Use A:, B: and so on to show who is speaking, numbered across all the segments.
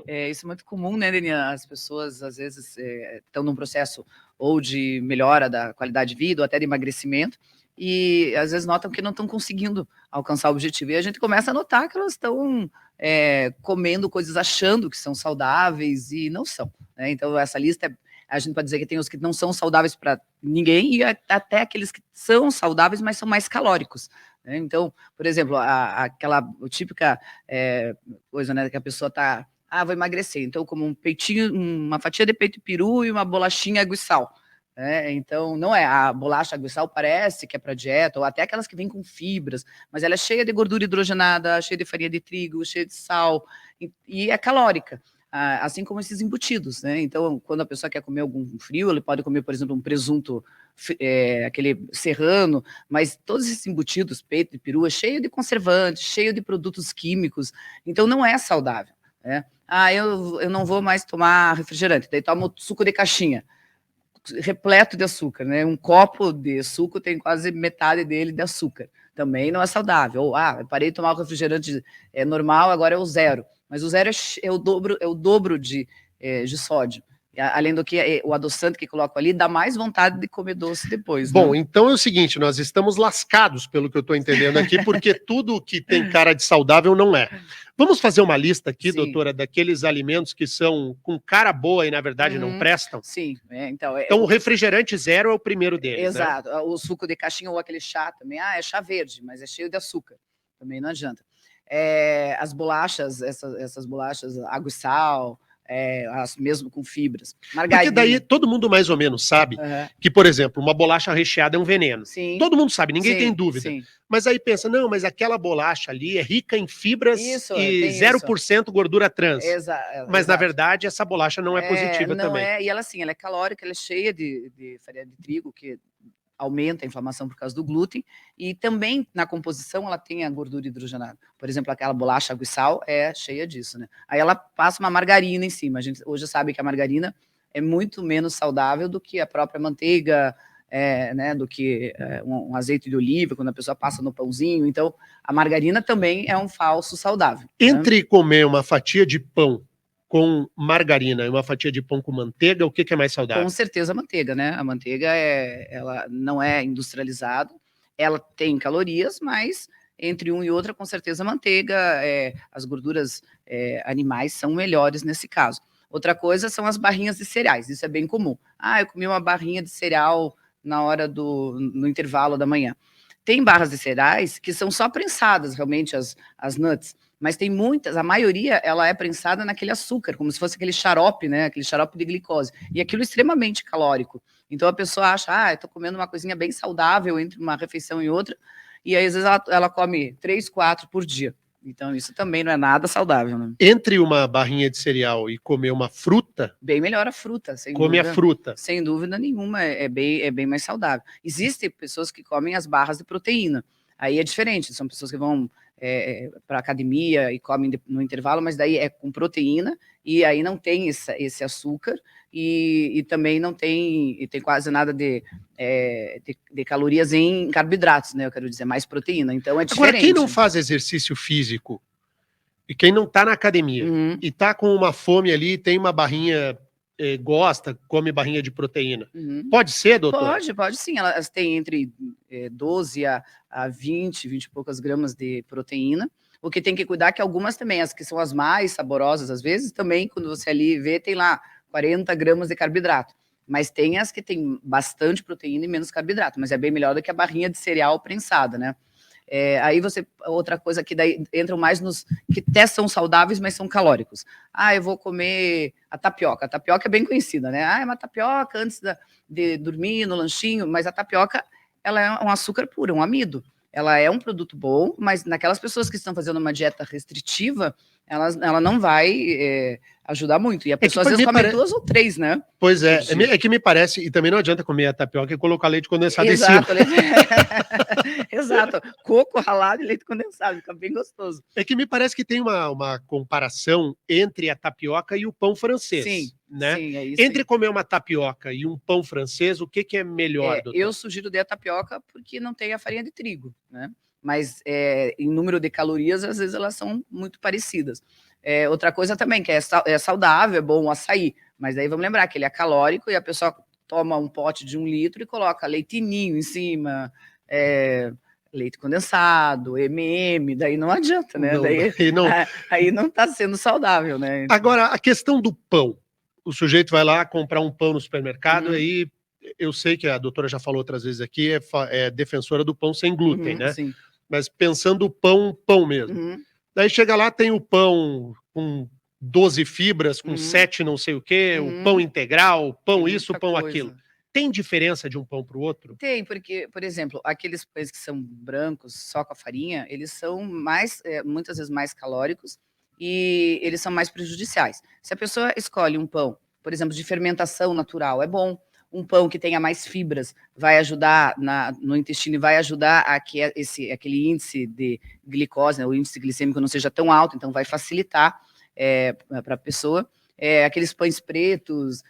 A: Isso é muito comum, né, Denian? As pessoas, às vezes, estão num processo ou de melhora da qualidade de vida, ou até de emagrecimento, e às vezes notam que não estão conseguindo alcançar o objetivo. E a gente começa a notar que elas estão comendo coisas achando que são saudáveis e não são, né? Então, essa lista, a gente pode dizer que tem os que não são saudáveis para ninguém e até aqueles que são saudáveis, mas são mais calóricos, né? Então, por exemplo, aquela típica coisa, né, que a pessoa está... vou emagrecer, então como um peitinho, uma fatia de peito de peru e uma bolachinha água e sal. Então, não é, a bolacha água e sal parece que é para dieta, ou até aquelas que vêm com fibras, mas ela é cheia de gordura hidrogenada, cheia de farinha de trigo, cheia de sal, e é calórica, assim como esses embutidos, né? Então, quando a pessoa quer comer algum frio, ele pode comer, por exemplo, um presunto, aquele serrano, mas todos esses embutidos, peito de peru, é cheio de conservantes, cheio de produtos químicos, então não é saudável, né? Eu não vou mais tomar refrigerante, daí tomo suco de caixinha, repleto de açúcar, né? Um copo de suco tem quase metade dele de açúcar. Também não é saudável. Ou, eu parei de tomar o refrigerante normal, agora é o zero. Mas o zero é o dobro de sódio. Além do que o adoçante que coloco ali dá mais vontade de comer doce depois.
B: Bom,
A: né?
B: Então é o seguinte, nós estamos lascados, pelo que eu estou entendendo aqui, porque tudo que tem cara de saudável não é. Vamos fazer uma lista aqui,
A: Sim.
B: doutora, daqueles alimentos que são com cara boa e, na verdade, não prestam?
A: Sim.
B: Então o refrigerante zero é o primeiro deles,
A: Exato.
B: Né?
A: O suco de caixinha ou aquele chá também. É chá verde, mas é cheio de açúcar. Também não adianta. As bolachas, essas bolachas, água e sal, mesmo com fibras.
B: Porque daí todo mundo mais ou menos sabe que, por exemplo, uma bolacha recheada é um veneno.
A: Sim.
B: Todo mundo sabe, ninguém tem dúvida.
A: Sim.
B: Mas aí pensa, não, mas aquela bolacha ali é rica em fibras e 0% gordura trans. Mas, na verdade, essa bolacha não é positiva também.
A: E ela, assim, ela é calórica, ela é cheia de farinha de trigo, que aumenta a inflamação por causa do glúten, e também na composição ela tem a gordura hidrogenada. Por exemplo, aquela bolacha água e sal é cheia disso, né? Aí ela passa uma margarina em cima. A gente hoje sabe que a margarina é muito menos saudável do que a própria manteiga, né, do que um azeite de oliva, quando a pessoa passa no pãozinho. Então, a margarina também é um falso saudável.
B: Entre comer uma fatia de pão com margarina e uma fatia de pão com manteiga, o que é mais saudável?
A: Com certeza a manteiga, né? A manteiga ela não é industrializada, ela tem calorias, mas entre um e outra, com certeza a manteiga, as gorduras animais são melhores nesse caso. Outra coisa são as barrinhas de cereais, isso é bem comum. Eu comi uma barrinha de cereal na hora no intervalo da manhã. Tem barras de cereais que são só prensadas, realmente, as nuts, mas tem muitas, a maioria, ela é prensada naquele açúcar, como se fosse aquele xarope, né, aquele xarope de glicose, e aquilo é extremamente calórico. Então a pessoa acha, eu tô comendo uma coisinha bem saudável entre uma refeição e outra, e aí às vezes ela come 3, 4 por dia. Então isso também não é nada saudável, né?
B: Entre uma barrinha de cereal e comer uma fruta...
A: Bem melhor a fruta, sem
B: dúvida. Come a fruta.
A: Sem dúvida nenhuma, é bem mais saudável. Existem pessoas que comem as barras de proteína, aí é diferente, são pessoas que vão para academia e comem no intervalo, mas daí é com proteína, e aí não tem esse açúcar, e também não tem quase nada de calorias em carboidratos, né? Eu quero dizer, mais proteína, então é diferente.
B: Agora, quem não faz exercício físico, e quem não tá na academia, e tá com uma fome ali, tem uma barrinha, gosta, come barrinha de proteína, pode ser, doutor?
A: Pode sim, elas têm entre 12 a 20 e poucas gramas de proteína. O que tem que cuidar é que algumas também, as que são as mais saborosas, às vezes, também, quando você ali vê, tem lá 40 gramas de carboidrato. Mas tem as que tem bastante proteína e menos carboidrato, mas é bem melhor do que a barrinha de cereal prensada, né? Aí outra coisa que daí entram mais nos que até são saudáveis, mas são calóricos. Eu vou comer a tapioca. A tapioca é bem conhecida, né? É uma tapioca antes de dormir no lanchinho, mas a tapioca, ela é um açúcar puro, um amido. Ela é um produto bom, mas naquelas pessoas que estão fazendo uma dieta restritiva, ela não vai ajudar muito. E a pessoa às vezes come 2 ou 3, né?
B: Pois é que me parece, e também não adianta comer a tapioca e colocar leite condensado em cima.
A: Exato, coco ralado e leite condensado, fica bem gostoso.
B: É que me parece que tem uma comparação entre a tapioca e o pão francês.
A: Sim,
B: né?
A: Sim, é isso.
B: Entre comer uma tapioca e um pão francês, o que é melhor, doutor?
A: Eu sugiro a tapioca porque não tem a farinha de trigo, né? Mas em número de calorias, às vezes elas são muito parecidas. Outra coisa também, que é saudável, é bom o açaí, mas daí vamos lembrar que ele é calórico e a pessoa toma um pote de 1 litro e coloca leitinho em cima, leite condensado, daí não adianta, né? Aí não tá sendo saudável, né?
B: Agora, a questão do pão. O sujeito vai lá comprar um pão no supermercado, aí eu sei que a doutora já falou outras vezes aqui, é defensora do pão sem glúten, né?
A: Sim.
B: Mas pensando o pão mesmo. Daí chega lá, tem o pão com 12 fibras, com 7 não sei o quê, o pão integral, pão isso, pão aquilo. Tem diferença de um pão para o outro?
A: Tem, porque, por exemplo, aqueles pães que são brancos, só com a farinha, eles são muitas vezes mais calóricos e eles são mais prejudiciais. Se a pessoa escolhe um pão, por exemplo, de fermentação natural, é bom. Um pão que tenha mais fibras vai ajudar no intestino e vai ajudar a que aquele índice de glicose, né, o índice glicêmico não seja tão alto, então vai facilitar para a pessoa. Aqueles pães pretos,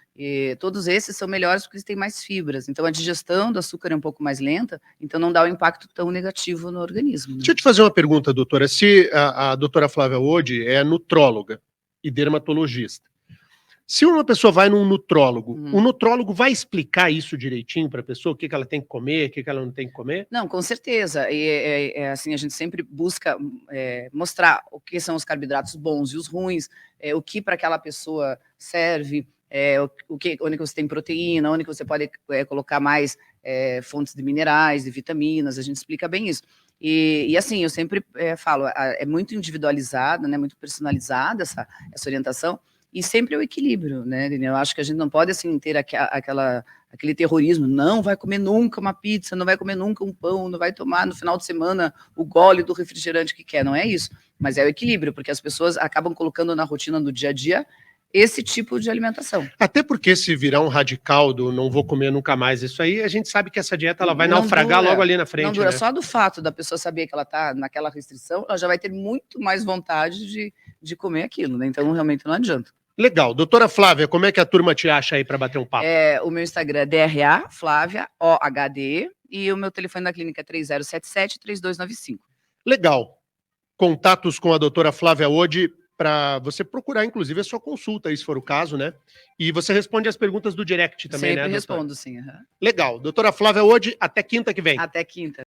A: todos esses são melhores porque eles têm mais fibras. Então a digestão do açúcar é um pouco mais lenta, então não dá um impacto tão negativo no organismo. Né?
B: Deixa eu te fazer uma pergunta, doutora. Se a doutora Flávia Oddi é nutróloga e dermatologista, se uma pessoa vai num nutrólogo, o nutrólogo vai explicar isso direitinho para a pessoa, o que ela tem que comer, o que ela não tem que comer?
A: Não, com certeza. E assim, a gente sempre busca mostrar o que são os carboidratos bons e os ruins, o que para aquela pessoa serve, onde você tem proteína, onde você pode colocar mais fontes de minerais, de vitaminas, a gente explica bem isso. E assim, eu sempre falo, é muito individualizada, né, muito personalizada essa orientação, e sempre é o equilíbrio, né? Eu acho que a gente não pode assim ter aquele terrorismo, não vai comer nunca uma pizza, não vai comer nunca um pão, não vai tomar no final de semana o gole do refrigerante que quer, não é isso. Mas é o equilíbrio, porque as pessoas acabam colocando na rotina do dia a dia esse tipo de alimentação.
B: Até porque se virar um radical do não vou comer nunca mais isso aí, a gente sabe que essa dieta ela vai naufragar logo ali na frente.
A: Não dura,
B: né?
A: Só do fato da pessoa saber que ela está naquela restrição, ela já vai ter muito mais vontade de comer aquilo, né? Então realmente não adianta.
B: Legal. Doutora Flávia, como é que a turma te acha aí para bater um papo?
A: O meu Instagram é DRA, Flávia, OHD, e o meu telefone da clínica é 3077-3295.
B: Legal. Contatos com a doutora Flávia Oddi para você procurar, inclusive, a sua consulta, aí, se for o caso, né? E você responde as perguntas do direct também,
A: Sempre
B: né,
A: respondo, sim.
B: Legal. Doutora Flávia Oddi, até quinta que vem.
A: Até quinta.